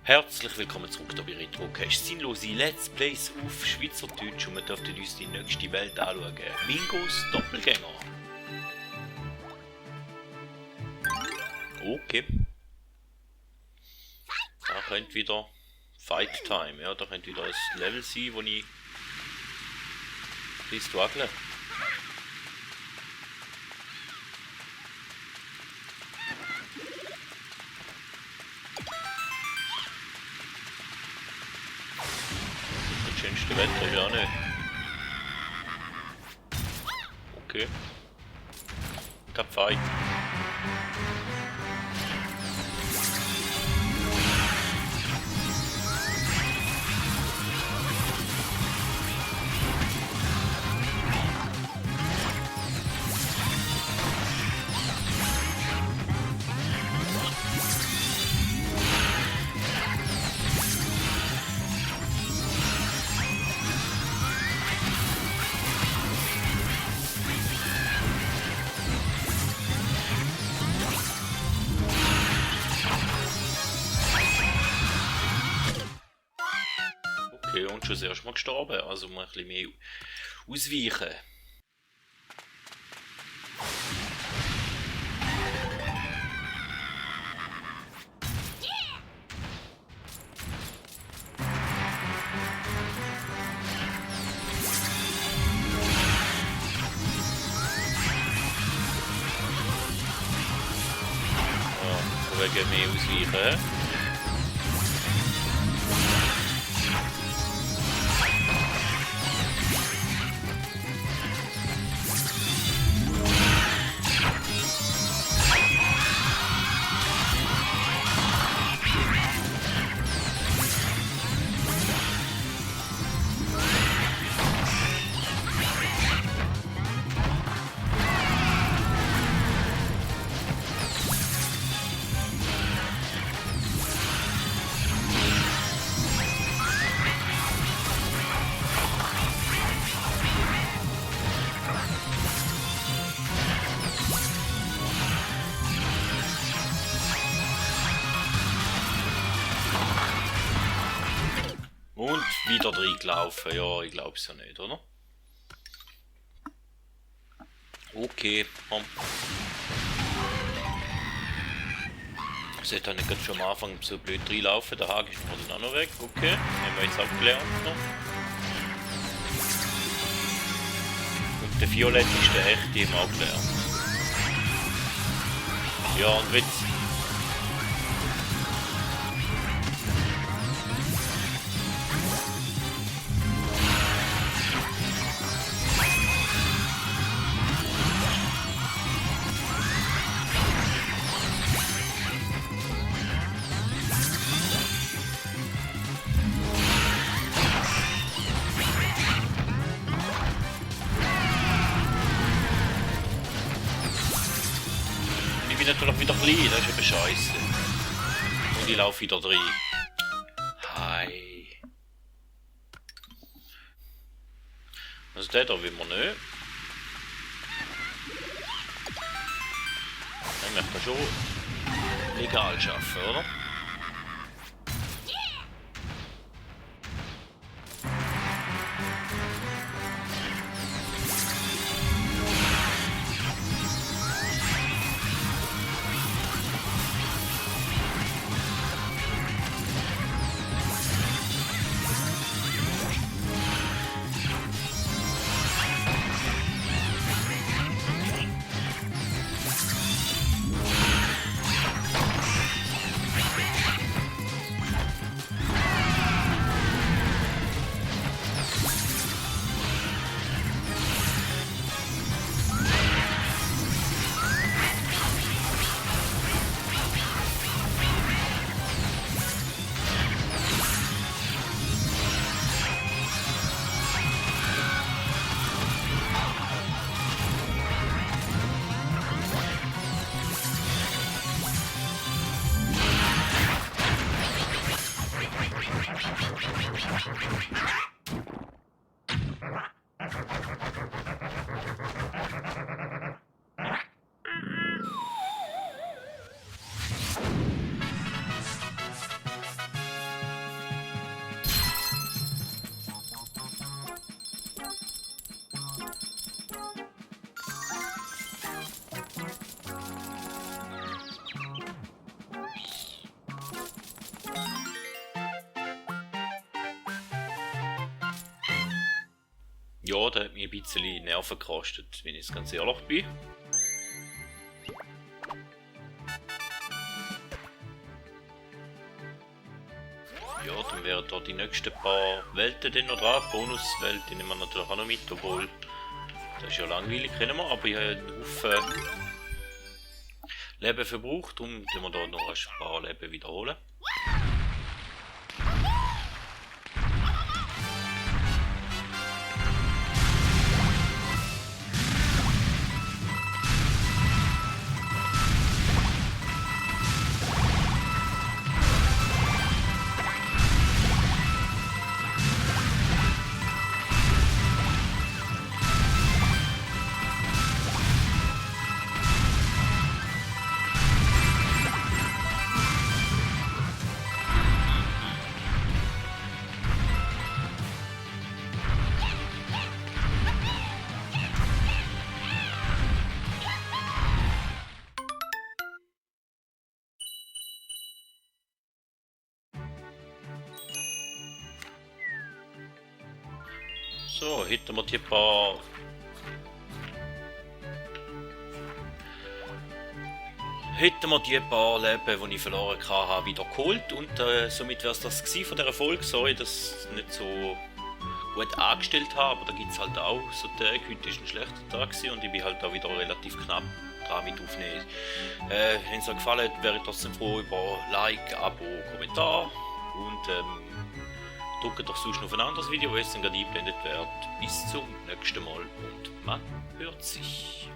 Herzlich willkommen zurück hier bei Retrocast. Sinnlose Let's Plays auf Schweizerdeutsch und wir dürfen uns die nächste Welt anschauen. Mingos Doppelgänger. Okay. Da könnte wieder Fight Time. Ja, da könnte wieder ein Level sein, wo ich ein bisschen struggle. Das schönste Wetter ist auch nicht. Okay. Kein Fight. Okay, und schon das erste Mal gestorben, also mal ein bisschen mehr ausweichen. Ja, wegen mehr ausweichen. Und wieder reingelaufen. Ja, ich glaube es ja nicht, oder? Okay, komm. Sollte ich nicht schon am Anfang so blöd reinlaufen. Der Haken ist dann auch noch weg. Okay, haben wir jetzt auch gelernt noch. Und der Violett ist der echte, haben wir auch gelernt. Ja, und wenn ich bin natürlich wieder klein, das ist eben scheiße. Und ich laufe wieder rein. Hi. Also den da will man nicht. Eigentlich kann schon legal schaffen, oder? ja, der hat mich ein bisschen Nerven gekostet, wenn ich ganz ehrlich bin. Ja, dann wären da die nächsten paar Welten dann noch dran. Bonuswelten nehmen wir natürlich auch noch mit, obwohl das ist ja langweilig, kennen wir, aber ich habe einen Haufen Leben verbraucht, darum tun wir da noch ein paar Leben wiederholen. So, hätten wir die paar Leben, die ich verloren habe, wieder geholt und somit wäre es das gewesen von dieser Folge. Sorry, dass ich nicht so gut angestellt habe, aber da gibt es halt auch so Tage. Heute war ein schlechter Tag gewesen und ich bin halt auch wieder relativ knapp dran mit aufnehmen. Wenn es euch gefallen hat, wäre ich trotzdem froh über Like, Abo, Kommentar und drückt doch sonst noch auf ein anderes Video, wo es dann gerade eingeblendet wird. Bis zum nächsten Mal und man hört sich.